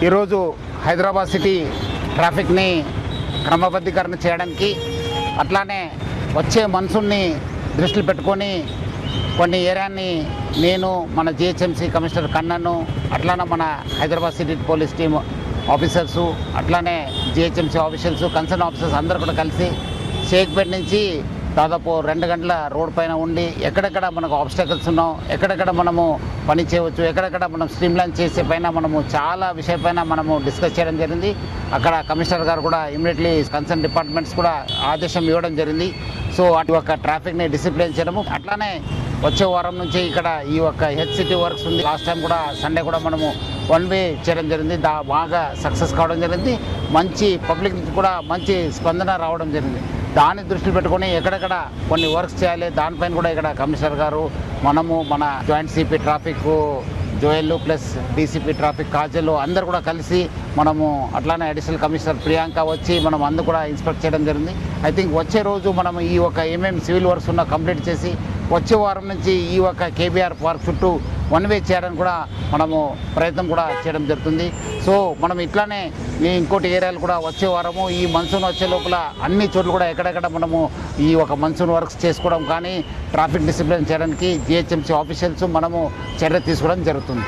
ఈరోజు హైదరాబాద్ సిటీ ట్రాఫిక్ని క్రమబద్ధీకరణ చేయడానికి అట్లానే వచ్చే మన్సూన్ని దృష్టిలో పెట్టుకొని కొన్ని ఏరియాని నేను మన జిహెచ్ఎంసీ కమిషనర్ కన్నను అట్లానే మన Hyderabad city police team officers అట్లానే జిహెచ్ఎంసీ ఆఫీసర్స్ కన్సర్న్ ఆఫీసర్స్ అందరూ కూడా కలిసి షేక్పేట్ నుంచి దాదాపు 2 గంటల రోడ్ పైన ఉండి ఎక్కడెక్కడ మనకు ఆబ్స్టాకల్స్ ఉన్నాం, ఎక్కడెక్కడ మనము పని చేయవచ్చు, ఎక్కడెక్కడ మనం స్ట్రీమ్లైన్ చేసే పైన మనము చాలా విషయపైన మనము డిస్కస్ చేయడం జరిగింది. అక్కడ కమిషనర్ గారు కూడా ఇమీడియట్లీ కన్సర్న్ డిపార్ట్మెంట్స్ కూడా ఆదేశం ఇవ్వడం జరిగింది. సో అటు ఒక ట్రాఫిక్ని డిసిప్లిన్ చేయడము అట్లానే వచ్చే వారం నుంచి ఇక్కడ ఈ యొక్క హెచ్సిటీ వర్క్స్ ఉంది. లాస్ట్ టైం కూడా సండే కూడా మనము 1 వే చేయడం జరిగింది. బాగా సక్సెస్ కావడం జరిగింది. మంచి పబ్లిక్ నుంచి కూడా మంచి స్పందన రావడం జరిగింది. దాన్ని దృష్టిలో పెట్టుకొని ఎక్కడెక్కడ కొన్ని వర్క్స్ చేయాలి దానిపైన కూడా ఇక్కడ కమిషనర్ గారు మనము మన joint CP traffic Joel plus DCP traffic Kajal అందరు కూడా కలిసి మనము అట్లానే అడిషనల్ కమిషనర్ ప్రియాంక వచ్చి మనం అందరూ కూడా ఇన్స్పెక్ట్ చేయడం జరిగింది. ఐ థింక్ వచ్చే రోజు మనం ఈ ఒక ఏమేమి సివిల్ వర్క్స్ ఉన్నా కంప్లీట్ చేసి వచ్చే వారం నుంచి ఈ ఒక కేబీఆర్ పార్క్ చుట్టూ 1 వే చేయడానికి కూడా మనము ప్రయత్నం కూడా చేయడం జరుగుతుంది. సో మనం ఇట్లానే ఇంకోటి ఏరియాలు కూడా వచ్చే వారము ఈ మన్సూన్ వచ్చే లోపల అన్ని చోట్ల కూడా ఎక్కడెక్కడ మనము ఈ ఒక మన్సూన్ వర్క్స్ చేసుకోవడం కానీ ట్రాఫిక్ డిసిప్లిన్ చేయడానికి జిహెచ్ఎంసీ ఆఫీషియల్స్ మనము చర్య తీసుకోవడం జరుగుతుంది.